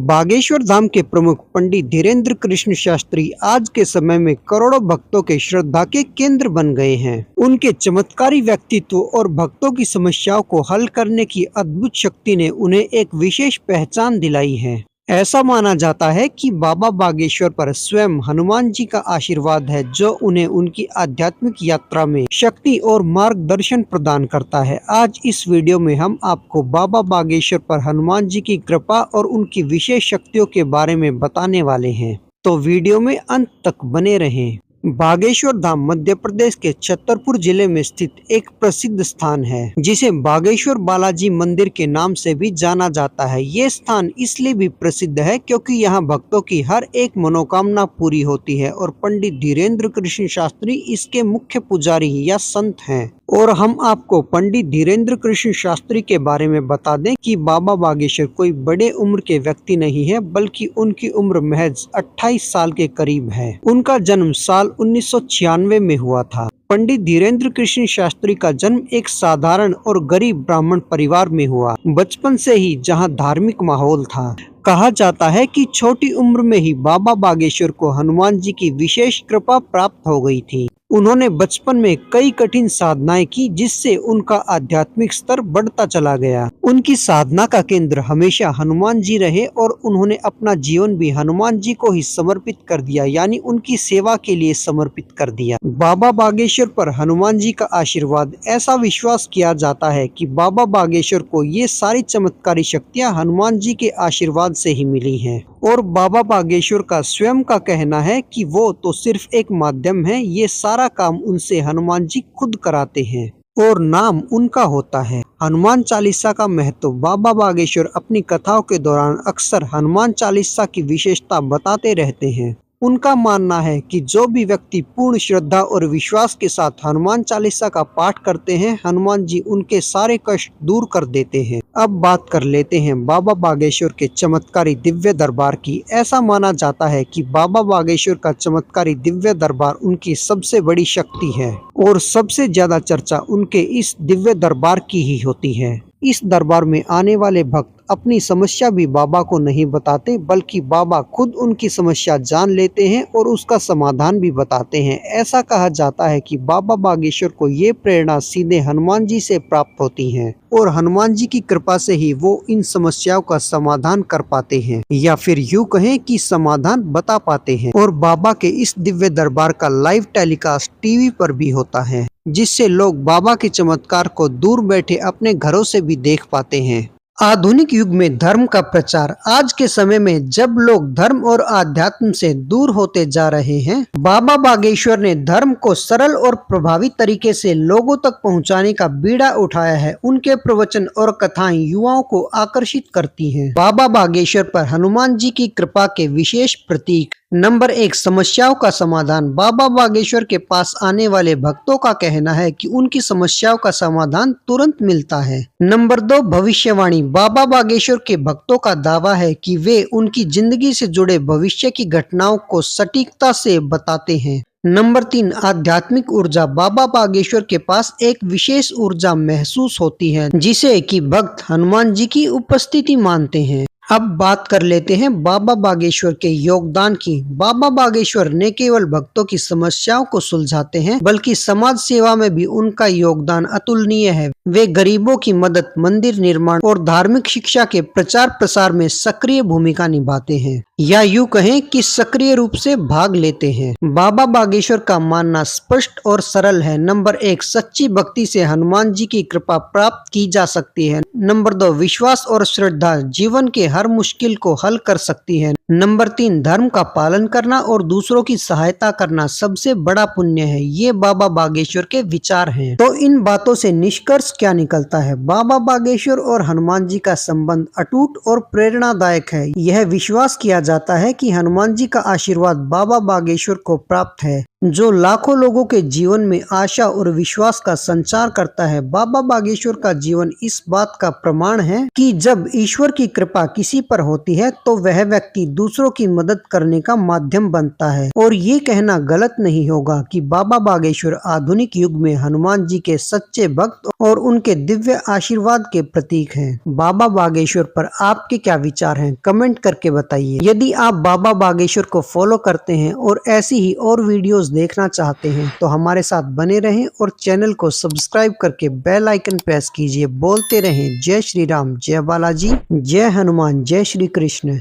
बागेश्वर धाम के प्रमुख पंडित धीरेन्द्र कृष्ण शास्त्री आज के समय में करोड़ों भक्तों के श्रद्धा के केंद्र बन गए हैं। उनके चमत्कारी व्यक्तित्व और भक्तों की समस्याओं को हल करने की अद्भुत शक्ति ने उन्हें एक विशेष पहचान दिलाई है। ऐसा माना जाता है कि बाबा बागेश्वर पर स्वयं हनुमान जी का आशीर्वाद है, जो उन्हें उनकी आध्यात्मिक यात्रा में शक्ति और मार्गदर्शन प्रदान करता है। आज इस वीडियो में हम आपको बाबा बागेश्वर पर हनुमान जी की कृपा और उनकी विशेष शक्तियों के बारे में बताने वाले हैं, तो वीडियो में अंत तक बने रहें। बागेश्वर धाम मध्य प्रदेश के छतरपुर जिले में स्थित एक प्रसिद्ध स्थान है, जिसे बागेश्वर बालाजी मंदिर के नाम से भी जाना जाता है। ये स्थान इसलिए भी प्रसिद्ध है क्योंकि यहाँ भक्तों की हर एक मनोकामना पूरी होती है और पंडित धीरेन्द्र कृष्ण शास्त्री इसके मुख्य पुजारी या संत हैं। और हम आपको पंडित धीरेन्द्र कृष्ण शास्त्री के बारे में बता दें कि बाबा बागेश्वर कोई बड़े उम्र के व्यक्ति नहीं है, बल्कि उनकी उम्र महज 28 साल के करीब है। उनका जन्म साल 1996 में हुआ था। पंडित धीरेन्द्र कृष्ण शास्त्री का जन्म एक साधारण और गरीब ब्राह्मण परिवार में हुआ। बचपन से ही जहां धार्मिक माहौल था, कहा जाता है कि छोटी उम्र में ही बाबा बागेश्वर को हनुमान जी की विशेष कृपा प्राप्त हो गई थी। उन्होंने बचपन में कई कठिन साधनाएं की, जिससे उनका आध्यात्मिक स्तर बढ़ता चला गया। उनकी साधना का केंद्र हमेशा हनुमान जी रहे और उन्होंने अपना जीवन भी हनुमान जी को ही समर्पित कर दिया, यानी उनकी सेवा के लिए समर्पित कर दिया। बाबा बागेश्वर पर हनुमान जी का आशीर्वाद, ऐसा विश्वास किया जाता है कि बाबा बागेश्वर को ये सारी चमत्कारी शक्तियां हनुमान जी के आशीर्वाद से ही मिली हैं। और बाबा बागेश्वर का स्वयं का कहना है कि वो तो सिर्फ एक माध्यम है, ये सारा काम उनसे हनुमान जी खुद कराते हैं और नाम उनका होता है। हनुमान चालीसा का महत्व। बाबा बागेश्वर अपनी कथाओं के दौरान अक्सर हनुमान चालीसा की विशेषता बताते रहते हैं। उनका मानना है कि जो भी व्यक्ति पूर्ण श्रद्धा और विश्वास के साथ हनुमान चालीसा का पाठ करते हैं, हनुमान जी उनके सारे कष्ट दूर कर देते हैं। अब बात कर लेते हैं बाबा बागेश्वर के चमत्कारी दिव्य दरबार की। ऐसा माना जाता है कि बाबा बागेश्वर का चमत्कारी दिव्य दरबार उनकी सबसे बड़ी शक्ति है और सबसे ज्यादा चर्चा उनके इस दिव्य दरबार की ही होती है। इस दरबार में आने वाले भक्त अपनी समस्या भी बाबा को नहीं बताते, बल्कि बाबा खुद उनकी समस्या जान लेते हैं और उसका समाधान भी बताते हैं। ऐसा कहा जाता है कि बाबा बागेश्वर को ये प्रेरणा सीधे हनुमान जी से प्राप्त होती है और हनुमान जी की कृपा से ही वो इन समस्याओं का समाधान कर पाते हैं, या फिर यूँ कहें कि समाधान बता पाते हैं। और बाबा के इस दिव्य दरबार का लाइव टेलीकास्ट टीवी पर भी होता है, जिससे लोग बाबा के चमत्कार को दूर बैठे अपने घरों से भी देख पाते हैं। आधुनिक युग में धर्म का प्रचार। आज के समय में जब लोग धर्म और आध्यात्म से दूर होते जा रहे हैं, बाबा बागेश्वर ने धर्म को सरल और प्रभावी तरीके से लोगों तक पहुंचाने का बीड़ा उठाया है। उनके प्रवचन और कथाएं युवाओं को आकर्षित करती हैं। बाबा बागेश्वर पर हनुमान जी की कृपा के विशेष प्रतीक। नंबर 1, समस्याओं का समाधान। बाबा बागेश्वर के पास आने वाले भक्तों का कहना है कि उनकी समस्याओं का समाधान तुरंत मिलता है। नंबर 2, भविष्यवाणी। बाबा बागेश्वर के भक्तों का दावा है कि वे उनकी जिंदगी से जुड़े भविष्य की घटनाओं को सटीकता से बताते हैं। नंबर 3, आध्यात्मिक ऊर्जा। बाबा बागेश्वर के पास एक विशेष ऊर्जा महसूस होती है, जिसे कि भक्त हनुमान जी की उपस्थिति मानते हैं। अब बात कर लेते हैं बाबा बागेश्वर के योगदान की। बाबा बागेश्वर न केवल भक्तों की समस्याओं को सुलझाते हैं, बल्कि समाज सेवा में भी उनका योगदान अतुलनीय है। वे गरीबों की मदद, मंदिर निर्माण और धार्मिक शिक्षा के प्रचार प्रसार में सक्रिय भूमिका निभाते हैं, या यूँ कहें कि सक्रिय रूप से भाग लेते हैं। बाबा बागेश्वर का मानना स्पष्ट और सरल है। नंबर 1, सच्ची भक्ति से हनुमान जी की कृपा प्राप्त की जा सकती है। नंबर 2, विश्वास और श्रद्धा जीवन के हर मुश्किल को हल कर सकती है। नंबर 3, धर्म का पालन करना और दूसरों की सहायता करना सबसे बड़ा पुण्य है। ये बाबा बागेश्वर के विचार हैं। तो इन बातों से निष्कर्ष क्या निकलता है? बाबा बागेश्वर और हनुमान जी का संबंध अटूट और प्रेरणादायक है। यह विश्वास किया जाता है कि हनुमान जी का आशीर्वाद बाबा बागेश्वर को प्राप्त है जो लाखों लोगों के जीवन में आशा और विश्वास का संचार करता है। बाबा बागेश्वर का जीवन इस बात का प्रमाण है कि जब ईश्वर की कृपा किसी पर होती है तो वह व्यक्ति दूसरों की मदद करने का माध्यम बनता है। और ये कहना गलत नहीं होगा कि बाबा बागेश्वर आधुनिक युग में हनुमान जी के सच्चे भक्त और उनके दिव्य आशीर्वाद के प्रतीक हैं। बाबा बागेश्वर पर आपके क्या विचार हैं? कमेंट करके बताइए। यदि आप बाबा बागेश्वर को फॉलो करते हैं और ऐसी ही और वीडियोस देखना चाहते हैं तो हमारे साथ बने रहें और चैनल को सब्सक्राइब करके बेल आइकन प्रेस कीजिए। बोलते रहें जय श्री राम, जय बालाजी, जय हनुमान, जय श्री कृष्ण।